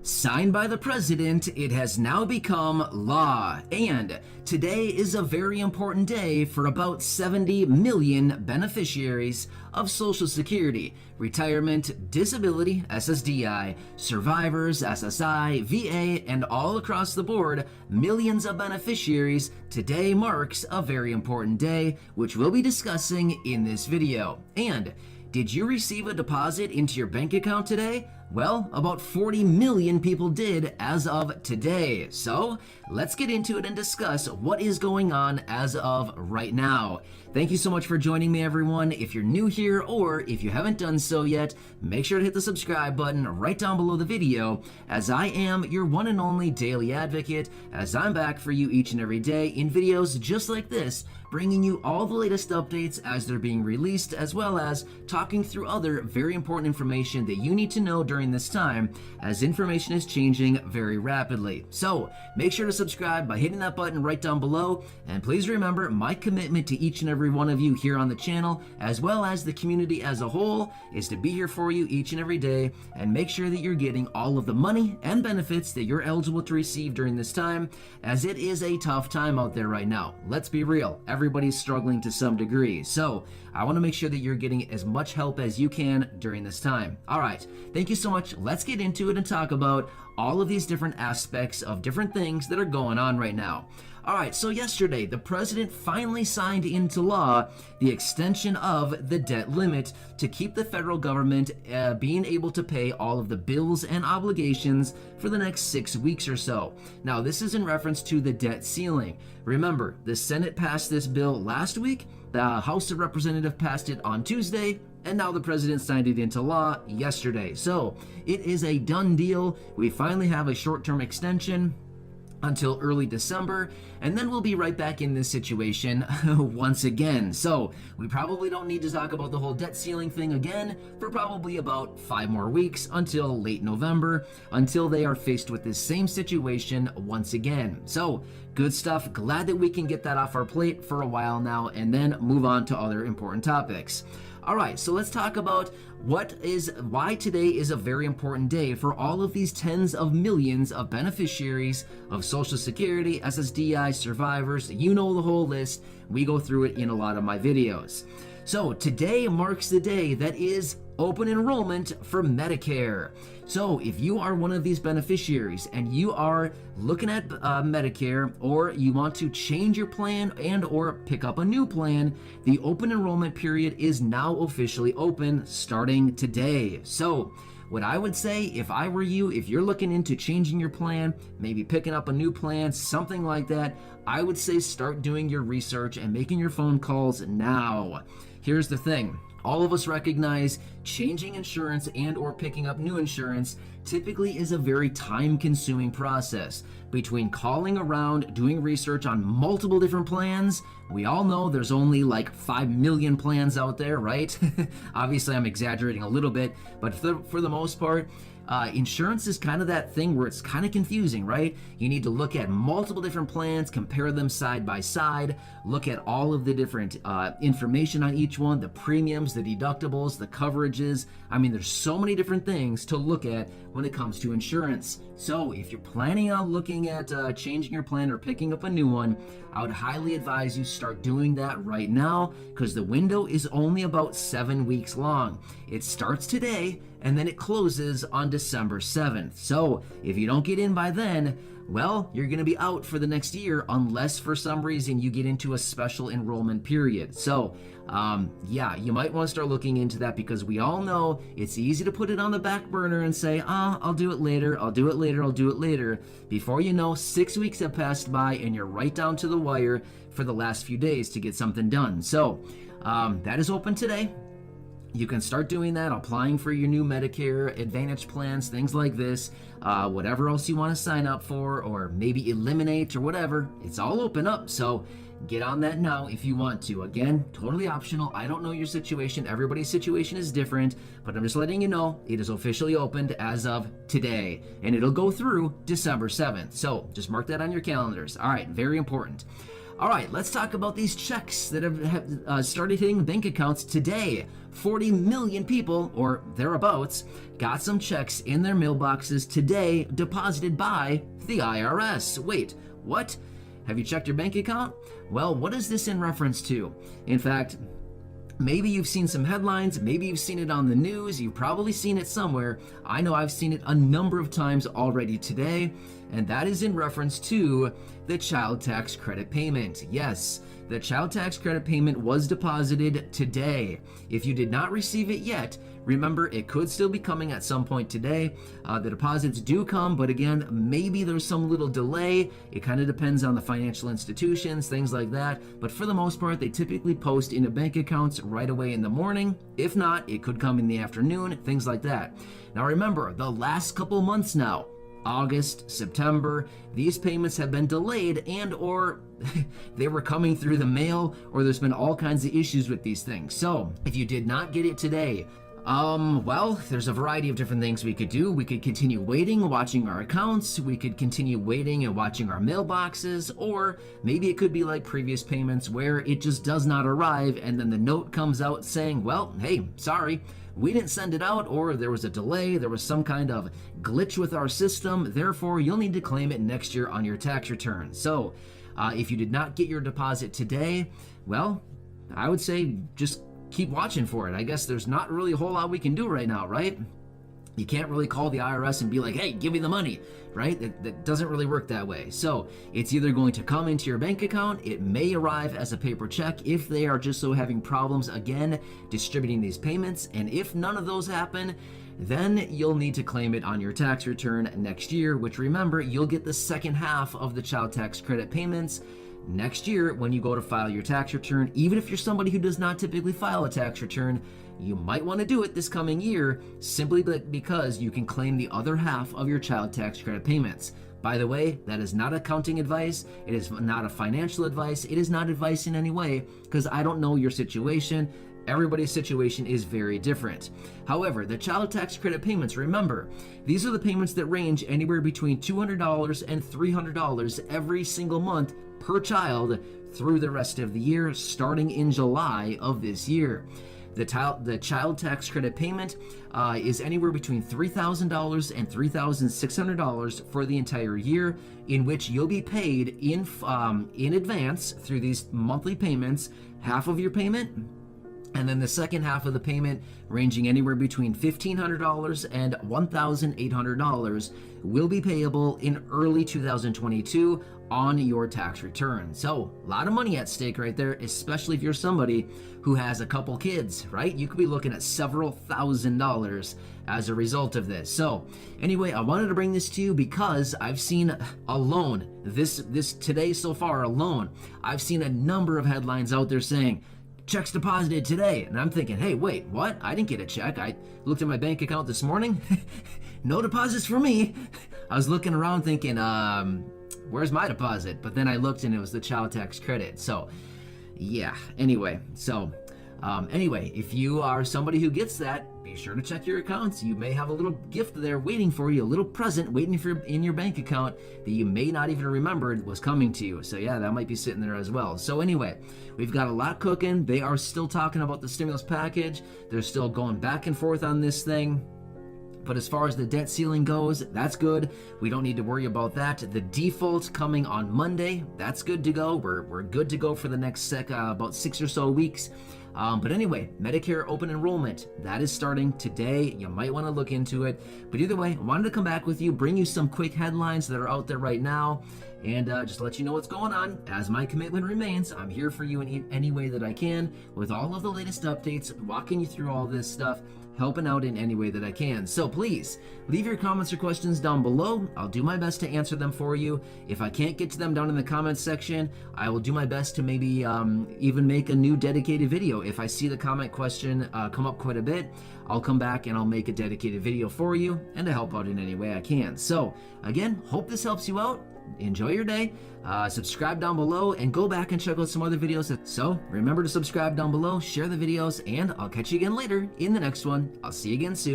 Signed by the president, it has now become law. And today is a very important day for about 70 million beneficiaries of Social Security, retirement, disability, SSDI, survivors, SSI, VA, and all across the board, millions of beneficiaries. Today marks a very important day, which we'll be discussing in this video. And did you receive a deposit into your bank account today? Well, about 40 million people did as of today. So let's get into it and discuss what is going on as of right now. Thank you so much for joining me, everyone. If you're new here or if you haven't done so yet, make sure to hit the subscribe button right down below the video, as I am your one and only daily advocate, as I'm back for you each and every day in videos just like this, bringing you all the latest updates as they're being released, as well as talking through other very important information that you need to know during this time, as information is changing very rapidly. So make sure to subscribe by hitting that button right down below, and please remember my commitment to each and every one of you here on the channel, as well as the community as a whole, is to be here for you each and every day and make sure that you're getting all of the money and benefits that you're eligible to receive during this time, as it is a tough time out there right now. Let's be real, everybody's struggling to some degree. So I want to make sure that you're getting as much help as you can during this time. All right, thank you so much. Let's get into it and talk about all of these different aspects of different things that are going on right now. All right, so yesterday, the president finally signed into law the extension of the debt limit to keep the federal government being able to pay all of the bills and obligations for the next 6 weeks or so. Now, this is in reference to the debt ceiling. Remember, the Senate passed this bill last week, the House of Representatives passed it on Tuesday, and now the president signed it into law yesterday. So it is a done deal. We finally have a short-term extension until early December, and then we'll be right back in this situation once again. So we probably don't need to talk about the whole debt ceiling thing again for probably about 5 more weeks, until late November, until they are faced with this same situation once again. So good stuff. Glad that we can get that off our plate for a while now and then move on to other important topics. All right, so let's talk about why today is a very important day for all of these tens of millions of beneficiaries of Social Security, SSDI, survivors. You know the whole list. We go through it in a lot of my videos. So today marks the day that is open enrollment for Medicare. So if you are one of these beneficiaries and you are looking at Medicare, or you want to change your plan and or pick up a new plan, the open enrollment period is now officially open starting today. So what I would say, if I were you, if you're looking into changing your plan, maybe picking up a new plan, something like that, I would say start doing your research and making your phone calls now. Here's the thing. All of us recognize changing insurance and or picking up new insurance typically is a very time-consuming process. Between calling around, doing research on multiple different plans, we all know there's only like 5 million plans out there, right? Obviously, I'm exaggerating a little bit, but for the most part, insurance is kind of that thing where it's kind of confusing, right? You need to look at multiple different plans, compare them side by side, look at all of the different information on each one, the premiums, the deductibles, the coverages. I mean, there's so many different things to look at when it comes to insurance. So if you're planning on looking at changing your plan or picking up a new one, I would highly advise you start doing that right now, because the window is only about 7 weeks long. It starts today and then it closes on December 7th. So if you don't get in by then, well, you're going to be out for the next year unless for some reason you get into a special enrollment period. So yeah, you might want to start looking into that, because we all know it's easy to put it on the back burner and say, I'll do it later, I'll do it later, I'll do it later. Before you know, 6 weeks have passed by and you're right down to the wire for the last few days to get something done. So that is open today. You can start doing that, applying for your new Medicare Advantage plans, things like this, whatever else you want to sign up for, or maybe eliminate or whatever. It's all open up, so get on that now if you want to. Again, totally optional. I don't know your situation. Everybody's situation is different, but I'm just letting you know it is officially opened as of today, and it'll go through December 7th. So just mark that on your calendars. All right, very important. All right, let's talk about these checks that have started hitting bank accounts today. 40 million people, or thereabouts, got some checks in their mailboxes today deposited by the IRS. Wait, what? Have you checked your bank account? Well, what is this in reference to? In fact, maybe you've seen some headlines, maybe you've seen it on the news, you've probably seen it somewhere. I know I've seen it a number of times already today, and that is in reference to the child tax credit payment. Yes, the child tax credit payment was deposited today. If you did not receive it yet, remember it could still be coming at some point today. The deposits do come, but again, maybe there's some little delay. It kind of depends on the financial institutions, things like that. But for the most part, they typically post into bank accounts right away in the morning. If not, it could come in the afternoon, things like that. Now remember, the last couple months now, August, September, these payments have been delayed and or they were coming through the mail, or there's been all kinds of issues with these things. So if you did not get it today, well, there's a variety of different things we could do. We could continue waiting, watching our accounts. We could continue waiting and watching our mailboxes, or maybe it could be like previous payments where it just does not arrive and then the note comes out saying, well, hey, sorry, we didn't send it out, or there was a delay, there was some kind of glitch with our system, therefore you'll need to claim it next year on your tax return. So if you did not get your deposit today, well, I would say just keep watching for it. I guess there's not really a whole lot we can do right now, right? You can't really call the IRS and be like, hey, give me the money, right? That doesn't really work that way. So it's either going to come into your bank account, it may arrive as a paper check if they are just so having problems, again, distributing these payments. And if none of those happen, then you'll need to claim it on your tax return next year, which remember, you'll get the second half of the child tax credit payments next year when you go to file your tax return. Even if you're somebody who does not typically file a tax return, you might want to do it this coming year simply because you can claim the other half of your child tax credit payments. By the way, that is not accounting advice. It is not a financial advice. It is not advice in any way because I don't know your situation. Everybody's situation is very different. However, the child tax credit payments, remember, these are the payments that range anywhere between $200 and $300 every single month per child through the rest of the year, starting in July of this year. The child tax credit payment is anywhere between $3,000 and $3,600 for the entire year, in which you'll be paid in advance through these monthly payments, half of your payment, and then the second half of the payment, ranging anywhere between $1,500 and $1,800, will be payable in early 2022 on your tax return. So a lot of money at stake right there, especially if you're somebody who has a couple kids, right? You could be looking at several $1,000s as a result of this. So anyway, I wanted to bring this to you because I've seen alone, this today so far alone, I've seen a number of headlines out there saying, checks deposited today. And I'm thinking, hey, wait, what? I didn't get a check. I looked at my bank account this morning. No deposits for me. I was looking around thinking, where's my deposit? But then I looked and it was the child tax credit. So yeah, anyway, if you are somebody who gets that, be sure to check your accounts. You may have a little gift there waiting for you, a little present waiting for in your bank account that you may not even remember was coming to you. So yeah, that might be sitting there as well. So anyway, we've got a lot cooking. They are still talking about the stimulus package. They're still going back and forth on this thing. But as far as the debt ceiling goes, that's good. We don't need to worry about that. The default coming on Monday, that's good to go. We're good to go for the next about 6 or so weeks. But anyway, Medicare open enrollment, that is starting today. You might want to look into it. But either way, I wanted to come back with you, bring you some quick headlines that are out there right now, and just let you know what's going on. As my commitment remains, I'm here for you in any way that I can with all of the latest updates, walking you through all this stuff, helping out in any way that I can. So please leave your comments or questions down below. I'll do my best to answer them for you. If I can't get to them down in the comments section, I will do my best to maybe even make a new dedicated video. If I see the comment question come up quite a bit, I'll come back and I'll make a dedicated video for you and to help out in any way I can. So again, hope this helps you out. Enjoy your day. Subscribe down below and go back and check out some other videos. So remember to subscribe down below, share the videos, and I'll catch you again later in the next one. I'll see you again soon.